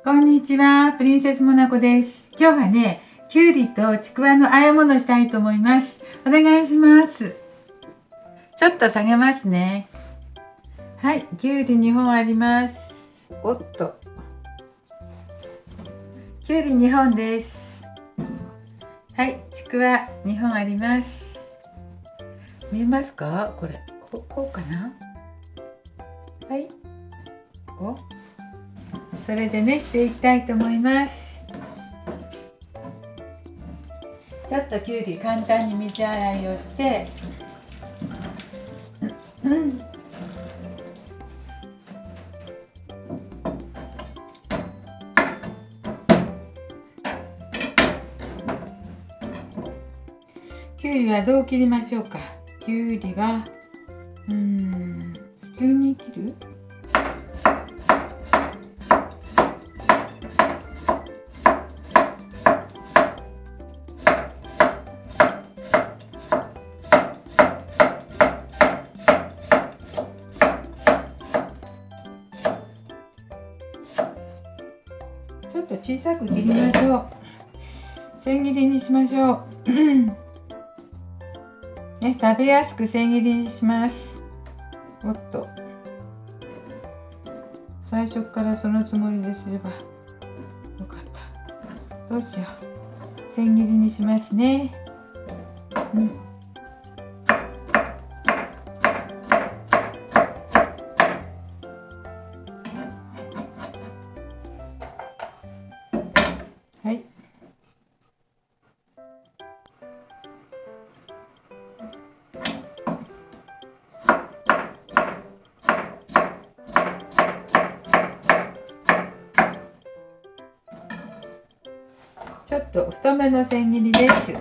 こんにちは、プリンセスモナコです。今日はね、きゅうりとちくわの和え物したいと思います。お願いします。ちょっと下げますね。はい、きゅうり2本あります。おっと。きゅうり2本です。はい、ちくわ2本あります。見えますか？これ、こうかな？はい、こう。それでね、していきたいと思います。ちょっときゅうり簡単に水洗いをして、きゅうりはどう切りましょうか。きゅうりは普通に切る？ちょっと小さく切りましょう。千切りにしましょう。ね、食べやすく千切りにします。おっと。最初からそのつもりですればよかった。どうしよう。千切りにしますね。はい。ちょっと太めの千切りです。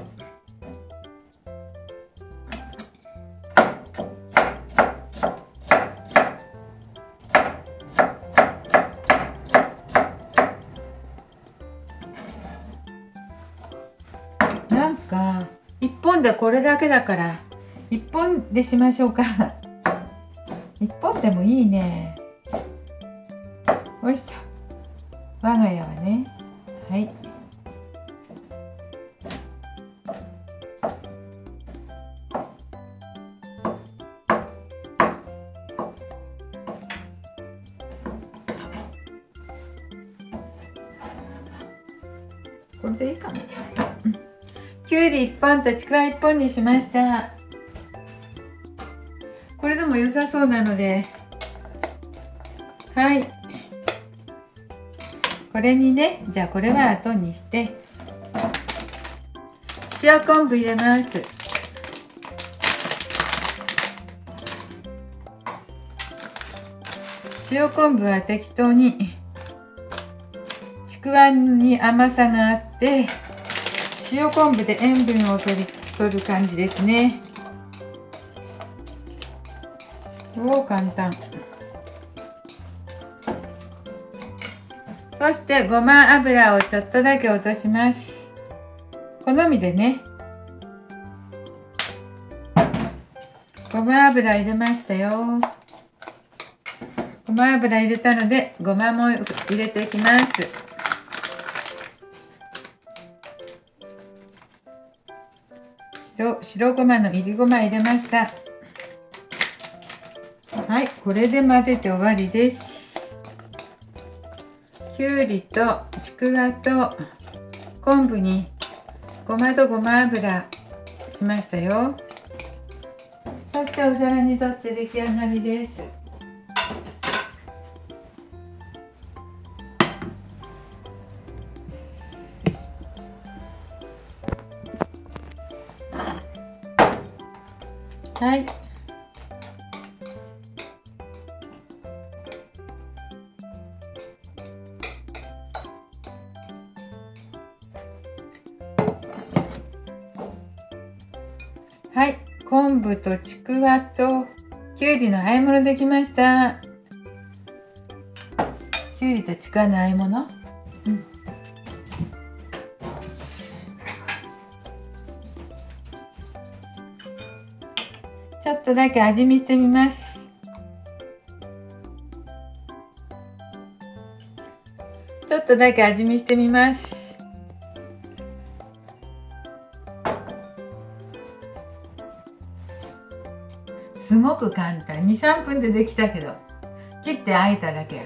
なんか1本でこれだけだから1本でしましょうか。1本でもいいね。よいしょ。我が家はね。はい。これでいいかな。きゅうり1本とちくわ1本にしました。これでも良さそうなので、はい。これにね、じゃあこれは後にして、塩昆布入れます。塩昆布は適当に、ちくわに甘さがあって、塩昆布で塩分を取る感じですね。簡単。そしてごま油をちょっとだけ落とします。好みでね。ごま油入れましたよ。ごま油入れたのでごまも入れていきます。白ごまのいりごま入れました。はい、これで混ぜて終わりです。きゅうりとちくわと昆布にごまとごま油しましたよ。そしてお皿にとって出来上がりです。はい。はい、昆布とちくわときゅうりの和え物できました。きゅうりとちくわの和え物。ちょっとだけ味見してみます。ちちょっとだけ味見してみます。すごく簡単、2、3分でできたけど、切ってあえただけ。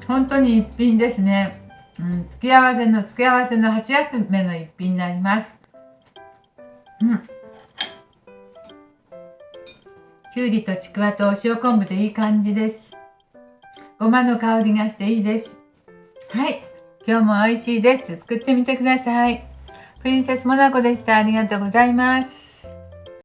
本当に一品ですね。付け合わせの箸休めの一品になります。きゅうりとちくわとお塩昆布でいい感じです。ごまの香りがしていいです。はい、今日も美味しいです。作ってみてください。プリンセスモナコでした。ありがとうございます。